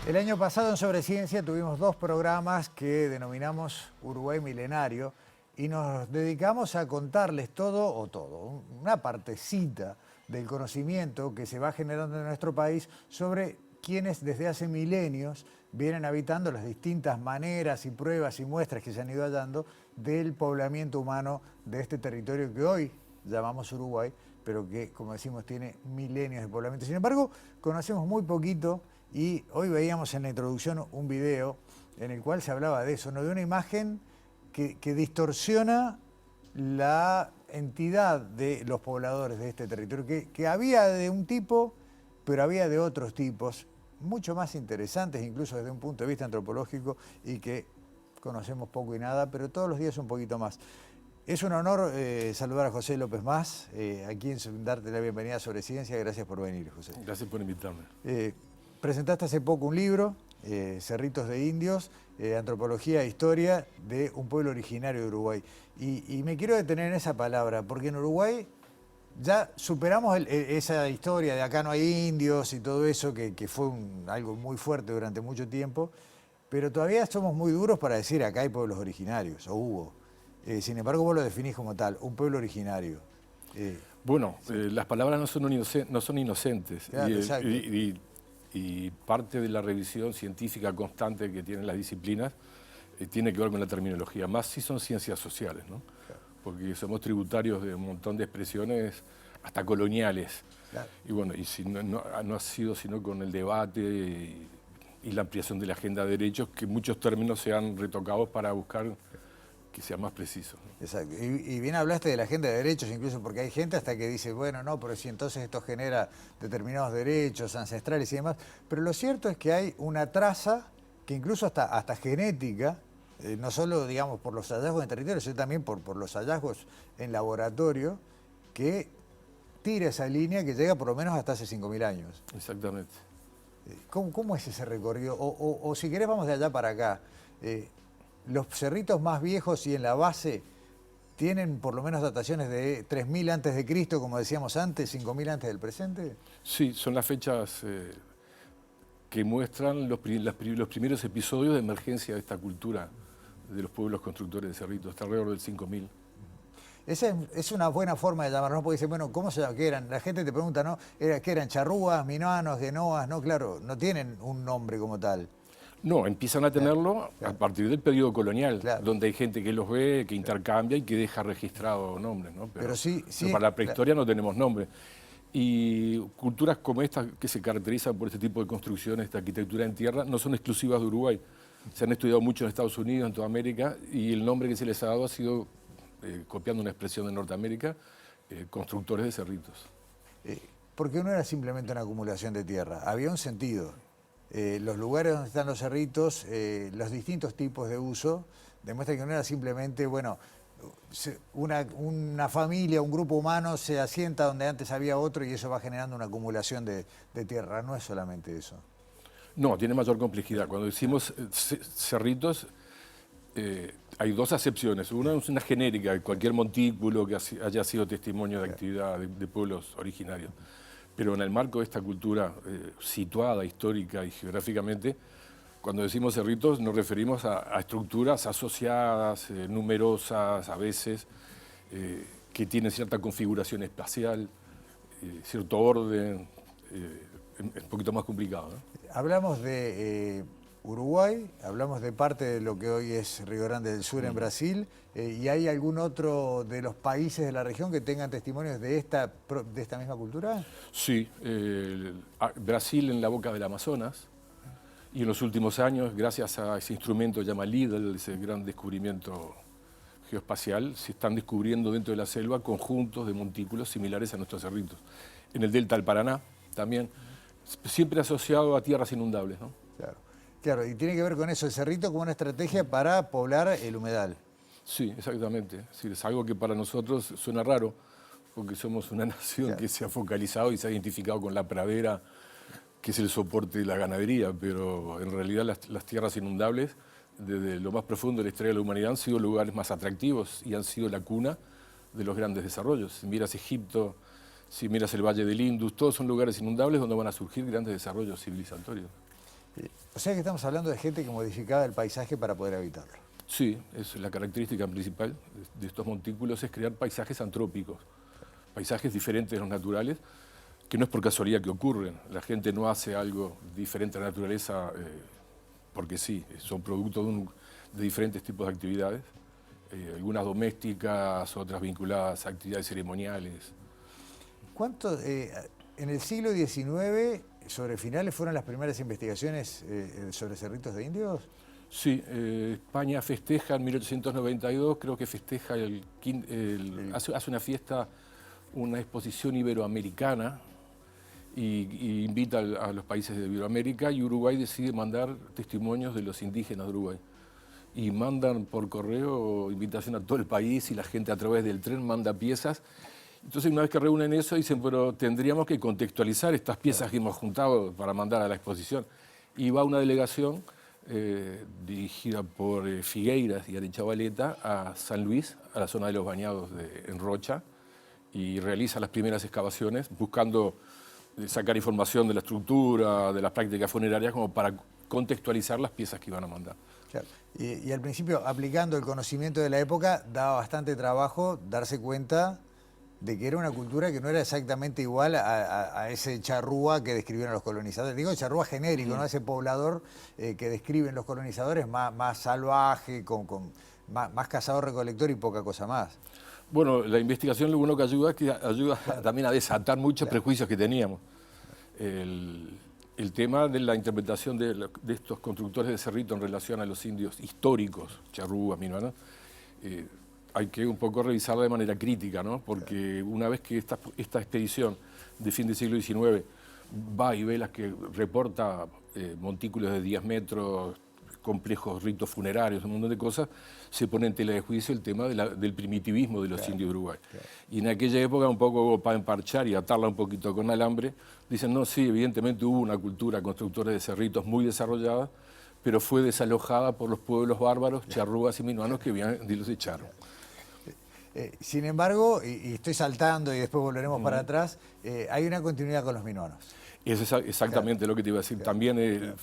El año pasado en Sobre Ciencia tuvimos 2 programas que denominamos Uruguay Milenario y nos dedicamos a contarles una partecita del conocimiento que se va generando en nuestro país sobre quienes desde hace milenios vienen habitando las distintas maneras y pruebas y muestras que se han ido hallando del poblamiento humano de este territorio que hoy llamamos Uruguay, pero que, como decimos, tiene milenios de poblamiento. Sin embargo, conocemos muy poquito. Y hoy veíamos en la introducción un video en el cual se hablaba de eso, ¿no? De una imagen que distorsiona la entidad de los pobladores de este territorio, que había de un tipo, pero había de otros tipos, mucho más interesantes, incluso desde un punto de vista antropológico, y que conocemos poco y nada, pero todos los días un poquito más. Es un honor saludar a José López Mas, aquí en darte la bienvenida a Sobre Ciencia. Gracias por venir, José. Gracias por invitarme. Presentaste hace poco un libro, Cerritos de Indios, Antropología e Historia de un pueblo originario de Uruguay. Y me quiero detener en esa palabra, porque en Uruguay ya superamos esa historia de acá no hay indios y todo eso, que fue algo muy fuerte durante mucho tiempo, pero todavía somos muy duros para decir acá hay pueblos originarios, o hubo. Sin embargo, vos lo definís como tal, un pueblo originario. Bueno, las palabras no son inocentes. Claro, exacto. Y parte de la revisión científica constante que tienen las disciplinas tiene que ver con la terminología, más si son ciencias sociales, ¿no? Claro. Porque somos tributarios de un montón de expresiones hasta coloniales. Claro. Y bueno, y si no ha sido sino con el debate y la ampliación de la agenda de derechos que muchos términos se han retocado para buscar que sea más preciso, ¿no? Exacto. Y bien hablaste de la agenda de derechos, incluso porque hay gente hasta que dice, bueno, no, pero si entonces esto genera determinados derechos ancestrales y demás. Pero lo cierto es que hay una traza que incluso hasta genética, no solo, digamos, por los hallazgos en territorio, sino también por los hallazgos en laboratorio, que tira esa línea que llega por lo menos hasta hace 5.000 años. Exactamente. ¿Cómo es ese recorrido? O si querés vamos de allá para acá. Los cerritos más viejos y en la base tienen por lo menos dataciones de 3.000 antes de Cristo, como decíamos antes, 5.000 antes del presente. Sí, son las fechas que muestran los primeros episodios de emergencia de esta cultura de los pueblos constructores de cerritos, hasta alrededor del 5.000. Esa es una buena forma de llamarlos, porque dicen, bueno, ¿cómo se llaman? ¿Qué eran? La gente te pregunta, ¿no? ¿Qué eran? ¿Charrúas, minoanos, genoas? No, claro, no tienen un nombre como tal. No, empiezan a tenerlo a partir del periodo colonial, donde hay gente que los ve, que intercambia y que deja registrado nombres, ¿no? Pero para la prehistoria no tenemos nombre. Y culturas como esta, que se caracterizan por este tipo de construcciones, esta arquitectura en tierra, no son exclusivas de Uruguay. Se han estudiado mucho en Estados Unidos, en toda América, y el nombre que se les ha dado ha sido, copiando una expresión de Norteamérica, constructores de cerritos. Porque no era simplemente una acumulación de tierra, había un sentido. Los lugares donde están los cerritos, los distintos tipos de uso, demuestran que no era simplemente, bueno, una familia, un grupo humano se asienta donde antes había otro y eso va generando una acumulación de tierra. No es solamente eso. No, tiene mayor complejidad. Cuando decimos cerritos, hay 2 acepciones. Una es una genérica, de cualquier montículo que haya sido testimonio de actividad de pueblos originarios. Pero en el marco de esta cultura situada histórica y geográficamente, cuando decimos cerritos nos referimos a estructuras asociadas, numerosas a veces, que tienen cierta configuración espacial, cierto orden, es un poquito más complicado, ¿no? Hablamos de Uruguay, hablamos de parte de lo que hoy es Río Grande del Sur en Brasil, ¿y hay algún otro de los países de la región que tengan testimonios de esta misma cultura? Sí, Brasil en la boca del Amazonas, Y en los últimos años, gracias a ese instrumento llamado LIDL, ese gran descubrimiento geoespacial, se están descubriendo dentro de la selva conjuntos de montículos similares a nuestros cerritos. En el delta del Paraná también, siempre asociado a tierras inundables, ¿no? Claro. Claro, y tiene que ver con eso, el cerrito como una estrategia para poblar el humedal. Sí, exactamente. Es decir, es algo que para nosotros suena raro, porque somos una nación que se ha focalizado y se ha identificado con la pradera, que es el soporte de la ganadería, pero en realidad las tierras inundables, desde lo más profundo de la historia de la humanidad, han sido lugares más atractivos y han sido la cuna de los grandes desarrollos. Si miras Egipto, si miras el Valle del Indus, todos son lugares inundables donde van a surgir grandes desarrollos civilizatorios. O sea que estamos hablando de gente que modificaba el paisaje para poder habitarlo. Sí, es la característica principal de estos montículos, es crear paisajes antrópicos, paisajes diferentes de los naturales, que no es por casualidad que ocurren. La gente no hace algo diferente a la naturaleza porque sí, son productos de diferentes tipos de actividades, algunas domésticas, otras vinculadas a actividades ceremoniales. ¿Cuánto, en el siglo XIX, sobre finales, fueron las primeras investigaciones sobre cerritos de indios? Sí, España festeja en 1892, creo que festeja hace una fiesta, una exposición iberoamericana, y invita a los países de Iberoamérica, y Uruguay decide mandar testimonios de los indígenas de Uruguay. Y mandan por correo invitación a todo el país y la gente a través del tren manda piezas. Entonces una vez que reúnen eso dicen, pero tendríamos que contextualizar estas piezas que hemos juntado para mandar a la exposición. Y va una delegación dirigida por Figueiras y Arechavaleta a San Luis, a la zona de los bañados en Rocha, y realiza las primeras excavaciones buscando sacar información de la estructura, de las prácticas funerarias, como para contextualizar las piezas que iban a mandar. Claro. Y al principio, aplicando el conocimiento de la época, daba bastante trabajo darse cuenta de que era una cultura que no era exactamente igual a ese charrúa que describieron los colonizadores. Digo charrúa genérico, ¿no? Ese poblador que describen los colonizadores más salvaje, más cazador-recolector y poca cosa más. Bueno, la investigación lo bueno que ayuda es que ayuda también a desatar muchos prejuicios que teníamos. El tema de la interpretación de estos constructores de cerrito en relación a los indios históricos, charrúas, minuanos, hay que un poco revisarla de manera crítica, ¿no? Porque una vez que esta expedición de fin del siglo XIX va y ve las que reporta montículos de 10 metros, complejos ritos funerarios, un montón de cosas, se pone en tela de juicio el tema del primitivismo de los indios de Uruguay. Y en aquella época, un poco para emparchar y atarla un poquito con alambre, dicen, no, sí, evidentemente hubo una cultura constructora de cerritos muy desarrollada, pero fue desalojada por los pueblos bárbaros, charrúas y minuanos que vivían y los echaron. Sin embargo, y estoy saltando y después volveremos para atrás, hay una continuidad con los minuanos. Es exactamente lo que te iba a decir. También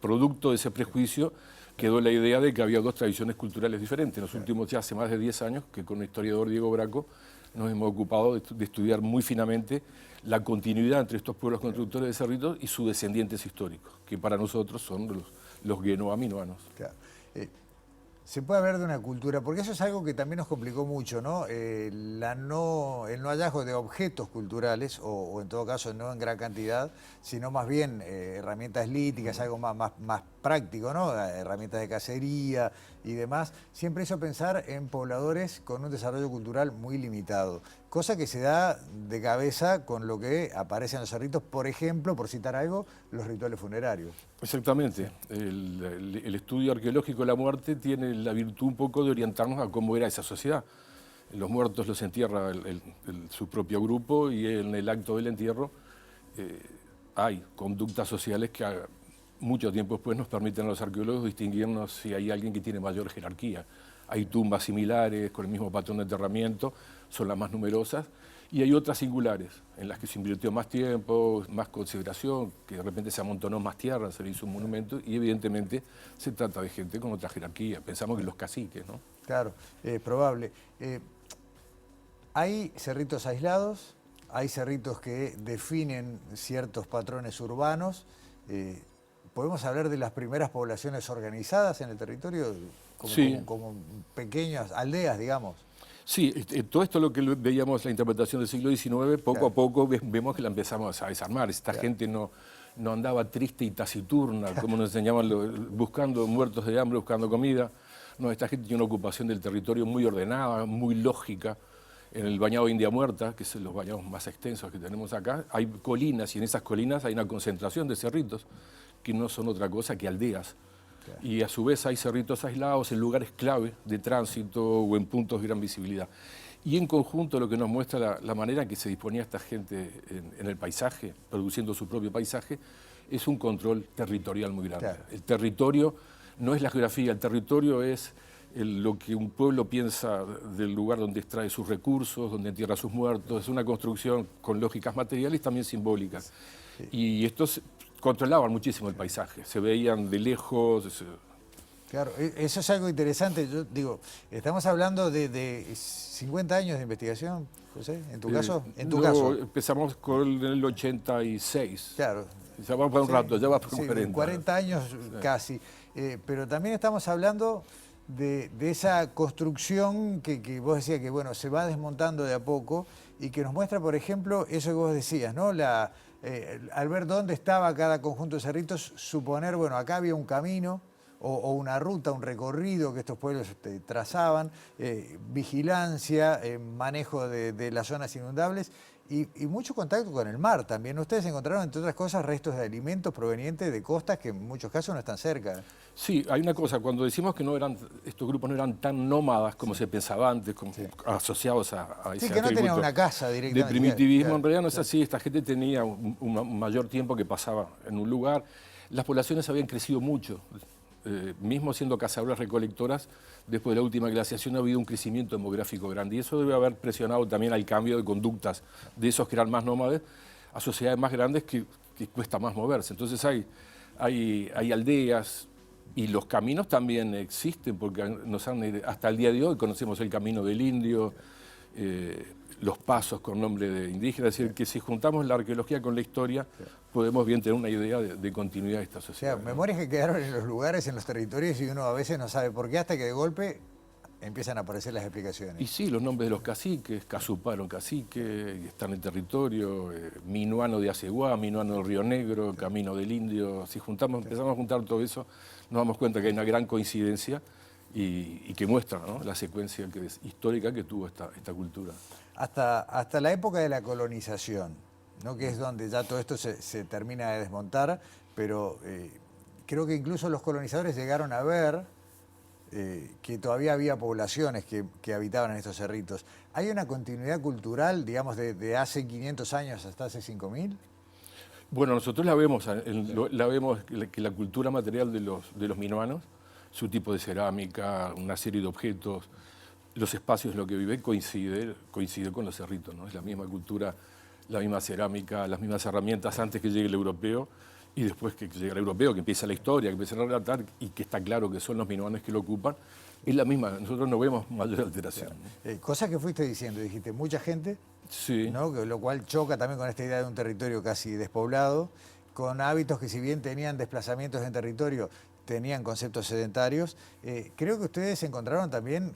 producto de ese prejuicio quedó la idea de que había dos tradiciones culturales diferentes. En los últimos ya hace más de 10 años que con el historiador Diego Braco nos hemos ocupado de estudiar muy finamente la continuidad entre estos pueblos constructores de cerritos y sus descendientes históricos, que para nosotros son los guenoa-minuanos. Claro. Se puede hablar de una cultura, porque eso es algo que también nos complicó mucho, ¿no? El no hallazgo de objetos culturales, o en todo caso no en gran cantidad, sino más bien herramientas líticas, algo más práctico, ¿no? Herramientas de cacería y demás, siempre hizo pensar en pobladores con un desarrollo cultural muy limitado, cosa que se da de cabeza con lo que aparece en los cerritos, por ejemplo, por citar algo, los rituales funerarios. Exactamente. El estudio arqueológico de la muerte tiene la virtud un poco de orientarnos a cómo era esa sociedad. Los muertos los entierra su propio grupo y en el acto del entierro hay conductas sociales que mucho tiempo después nos permiten a los arqueólogos distinguirnos si hay alguien que tiene mayor jerarquía. Hay tumbas similares con el mismo patrón de enterramiento, son las más numerosas, y hay otras singulares, en las que se invirtió más tiempo, más consideración, que de repente se amontonó más tierra, se le hizo un monumento, y evidentemente se trata de gente con otra jerarquía. Pensamos que los caciques, ¿no? Claro, probable. Hay cerritos aislados, hay cerritos que definen ciertos patrones urbanos. ¿Podemos hablar de las primeras poblaciones organizadas en el territorio? Como pequeñas aldeas, digamos. Sí, todo esto lo que veíamos la interpretación del siglo XIX, poco a poco vemos que la empezamos a desarmar. Esta gente no no andaba triste y taciturna, como nos enseñaban, buscando muertos de hambre, buscando comida. No, esta gente tiene una ocupación del territorio muy ordenada, muy lógica. En el bañado de India Muerta, que es los bañados más extensos que tenemos acá, hay colinas y en esas colinas hay una concentración de cerritos que no son otra cosa que aldeas. Claro. Y a su vez hay cerritos aislados en lugares clave de tránsito o en puntos de gran visibilidad. Y en conjunto lo que nos muestra la manera en que se disponía esta gente en el paisaje, produciendo su propio paisaje, es un control territorial muy grande. Claro. El territorio no es la geografía, el territorio es lo que un pueblo piensa del lugar donde extrae sus recursos, donde entierra sus muertos. Es una construcción con lógicas materiales también simbólicas. Sí. Y estos controlaban muchísimo el paisaje, se veían de lejos. Claro, eso es algo interesante. Yo digo, estamos hablando de 50 años de investigación, José, ¿en tu caso? ¿En tu caso? Empezamos con el 86. Claro. Ya va por un rato, ya va por 40. 40 años casi. Pero también estamos hablando de esa construcción que vos decías que bueno, se va desmontando de a poco y que nos muestra, por ejemplo, eso que vos decías, ¿no? Al ver dónde estaba cada conjunto de cerritos, suponer, bueno, acá había un camino o una ruta, un recorrido que estos pueblos trazaban, vigilancia, manejo de las zonas inundables y mucho contacto con el mar también. Ustedes encontraron, entre otras cosas, restos de alimentos provenientes de costas que en muchos casos no están cerca. Sí, hay una cosa, cuando decimos que estos grupos no eran tan nómadas como se pensaba antes, como asociados a ese que no tenían una casa directamente. De primitivismo, claro, en realidad no es así, esta gente tenía un mayor tiempo que pasaba en un lugar. Las poblaciones habían crecido mucho. Mismo siendo cazadores recolectoras, después de la última glaciación ha habido un crecimiento demográfico grande y eso debe haber presionado también al cambio de conductas de esos que eran más nómades a sociedades más grandes que cuesta más moverse. Entonces hay aldeas y los caminos también existen porque hasta el día de hoy conocemos el camino del indio, los pasos con nombre de indígena, es decir, que si juntamos la arqueología con la historia, podemos bien tener una idea de continuidad de esta sociedad. O sea, memorias que quedaron en los lugares, en los territorios, y uno a veces no sabe por qué, hasta que de golpe empiezan a aparecer las explicaciones. Y sí, los nombres de los caciques, Casuparo cacique, está en el territorio, Minuano de Aceguá, Minuano del Río Negro, Camino del Indio. Si empezamos a juntar todo eso, nos damos cuenta que hay una gran coincidencia y que muestra, ¿no?, la secuencia histórica que tuvo esta cultura. Hasta la época de la colonización, ¿no?, que es donde ya todo esto se termina de desmontar, pero creo que incluso los colonizadores llegaron a ver que todavía había poblaciones que habitaban en estos cerritos. ¿Hay una continuidad cultural, digamos, de hace 500 años hasta hace 5000? Bueno, nosotros la vemos que la cultura material de los minuanos, su tipo de cerámica, una serie de objetos, los espacios en los que viven coincide con los cerritos, ¿no? Es la misma cultura, la misma cerámica, las mismas herramientas antes que llegue el europeo y después que llegue el europeo, que empieza la historia, que empieza a relatar y que está claro que son los minuanos que lo ocupan, es la misma. Nosotros no vemos mayor alteración. Cosa que fuiste diciendo, dijiste, mucha gente, sí, ¿no?, lo cual choca también con esta idea de un territorio casi despoblado, con hábitos que si bien tenían desplazamientos en territorio, tenían conceptos sedentarios. Creo que ustedes encontraron también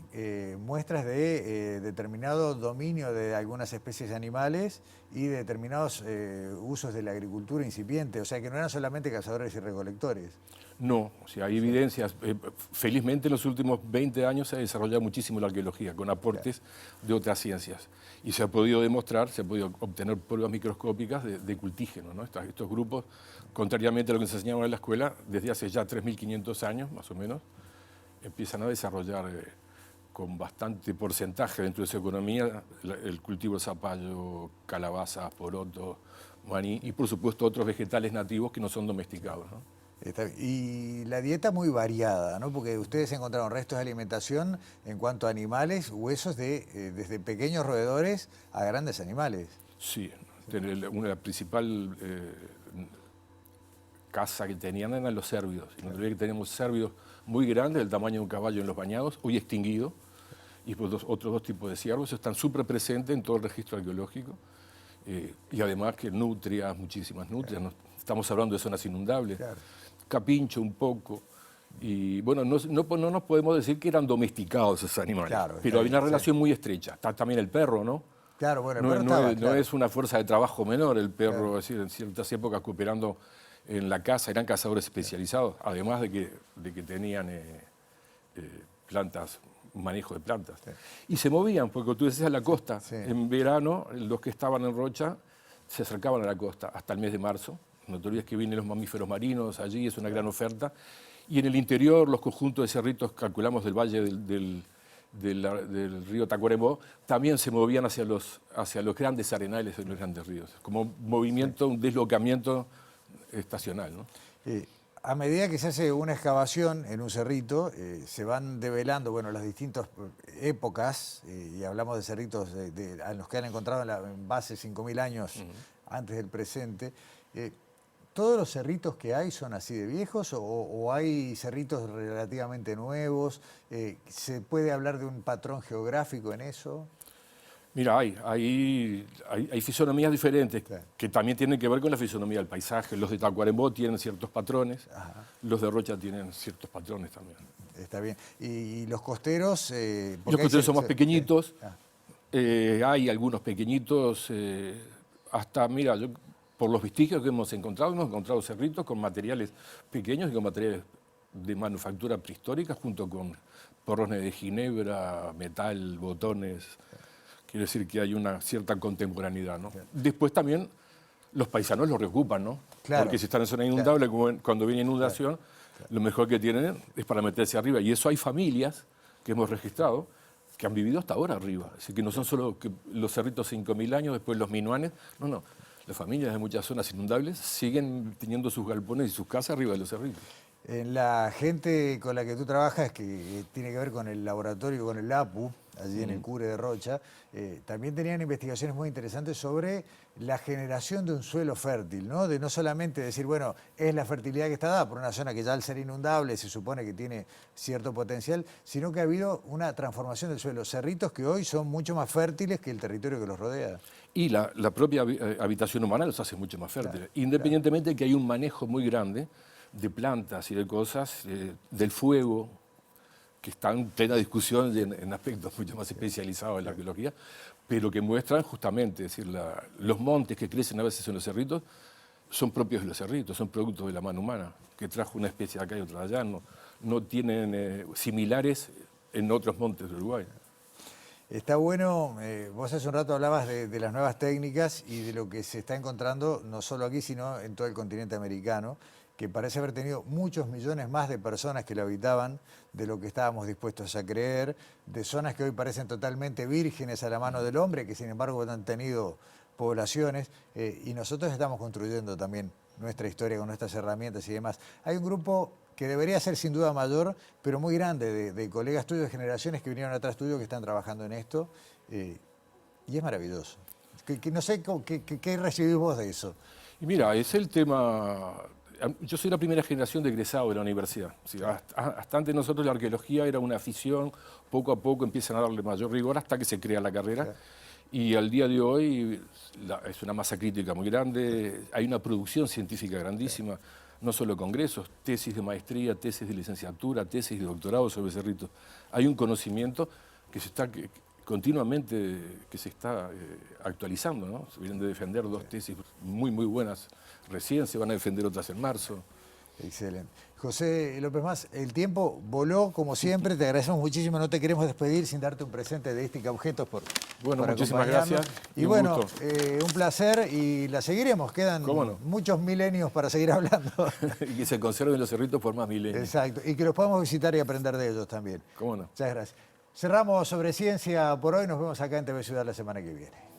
muestras de determinado dominio de algunas especies de animales y de determinados usos de la agricultura incipiente, o sea que no eran solamente cazadores y recolectores. No, o sea, hay evidencias. Felizmente en los últimos 20 años se ha desarrollado muchísimo la arqueología, con aportes de otras ciencias. Y se ha podido demostrar, se ha podido obtener pruebas microscópicas de cultígenos, ¿no? Estos grupos, contrariamente a lo que se enseñaba en la escuela, desde hace ya 3.500 años, más o menos, empiezan a desarrollar con bastante porcentaje dentro de su economía el cultivo de zapallo, calabazas, porotos, maní y, por supuesto, otros vegetales nativos que no son domesticados, ¿no? Y la dieta muy variada, ¿no?, porque ustedes encontraron restos de alimentación en cuanto a animales, huesos desde pequeños roedores a grandes animales. Sí, una principal caza que tenían eran los cérvidos. Y nosotros teníamos cérvidos muy grandes, del tamaño de un caballo en los bañados, hoy extinguidos, y pues otros dos tipos de ciervos están súper presentes en todo el registro arqueológico, y además que nutrias, muchísimas nutrias, claro. Estamos hablando de zonas inundables. Claro. Capincho un poco, y bueno, no nos podemos decir que eran domesticados esos animales, claro, pero hay una relación muy estrecha. Está también el perro, ¿no? Claro, bueno, el perro estaba, no es una fuerza de trabajo menor el perro, claro. Es decir, en ciertas épocas cooperando en la caza, eran cazadores especializados, además de que tenían plantas, manejo de plantas. Sí. Y se movían, porque tú decías a la costa. Sí. En verano, los que estaban en Rocha se acercaban a la costa hasta el mes de marzo. No te olvides que vienen los mamíferos marinos, allí es una gran oferta. Y en el interior, los conjuntos de cerritos, calculamos del valle del río Tacuarembó, también se movían hacia los grandes arenales de los grandes ríos, como movimiento, un deslocamiento estacional, ¿no? A medida que se hace una excavación en un cerrito, se van develando las distintas épocas, y hablamos de cerritos a los que han encontrado en base 5.000 años antes del presente. ¿Todos los cerritos que hay son así de viejos o hay cerritos relativamente nuevos? ¿Se puede hablar de un patrón geográfico en eso? Mira, hay fisonomías diferentes, claro, que también tienen que ver con la fisonomía del paisaje. Los de Tacuarembó tienen ciertos patrones, ajá, los de Rocha tienen ciertos patrones también. Está bien. ¿Y los costeros? Los costeros son más pequeñitos. Hay algunos pequeñitos, hasta, mira, por los vestigios que hemos encontrado cerritos con materiales pequeños y con materiales de manufactura prehistórica, junto con porrones de ginebra, metal, botones. Quiere decir que hay una cierta contemporaneidad, ¿no? Después también los paisanos lo reocupan, ¿no? Claro. Porque si están en zona inundable, claro, cuando viene inundación, claro, lo mejor que tienen es para meterse arriba. Y eso hay familias que hemos registrado que han vivido hasta ahora arriba. Así que no son solo los cerritos 5.000 años, después los minuanes. No. Las familias de muchas zonas inundables siguen teniendo sus galpones y sus casas arriba de los cerritos. En la gente con la que tú trabajas, que tiene que ver con el laboratorio, con el APU, allí en el Cure de Rocha, también tenían investigaciones muy interesantes sobre la generación de un suelo fértil, ¿no? De no solamente decir, bueno, es la fertilidad que está dada por una zona que ya al ser inundable se supone que tiene cierto potencial, sino que ha habido una transformación del suelo. Cerritos que hoy son mucho más fértiles que el territorio que los rodea. Y la propia habitación humana los hace mucho más fértiles, claro, independientemente de que hay un manejo muy grande de plantas y de cosas, del fuego, que está en plena discusión en aspectos mucho más especializados en la arqueología, pero que muestran justamente, es decir, los montes que crecen a veces en los cerritos son propios de los cerritos, son productos de la mano humana, que trajo una especie de acá y otra de allá, no tienen similares en otros montes de Uruguay. Está bueno, vos hace un rato hablabas de las nuevas técnicas y de lo que se está encontrando, no solo aquí, sino en todo el continente americano, que parece haber tenido muchos millones más de personas que lo habitaban de lo que estábamos dispuestos a creer, de zonas que hoy parecen totalmente vírgenes a la mano del hombre, que sin embargo han tenido poblaciones, y nosotros estamos construyendo también nuestra historia con nuestras herramientas y demás. Hay un grupo que debería ser sin duda mayor, pero muy grande, de colegas tuyos, de generaciones que vinieron atrás tuyo, que están trabajando en esto, y es maravilloso. No sé qué recibís vos de eso. Y mira, es el tema. Yo soy la primera generación de egresado de la universidad. ¿Sí? Hasta antes nosotros la arqueología era una afición, poco a poco empiezan a darle mayor rigor hasta que se crea la carrera. Claro. Y al día de hoy es una masa crítica muy grande, hay una producción científica grandísima, no solo congresos, tesis de maestría, tesis de licenciatura, tesis de doctorado sobre cerritos. Hay un conocimiento que se está continuamente actualizando, ¿no? Se vienen de defender 2 tesis muy buenas recién, se van a defender otras en marzo. Excelente. José López Mas, el tiempo voló como siempre, te agradecemos muchísimo, no te queremos despedir sin darte un presente de Istica Objetos por muchísimas gracias. Y bueno, un placer y la seguiremos, quedan muchos milenios para seguir hablando. Y que se conserven los cerritos por más milenios. Exacto, y que los podamos visitar y aprender de ellos también. ¿Cómo no? Muchas gracias. Cerramos Sobre Ciencia por hoy, nos vemos acá en TV Ciudad la semana que viene.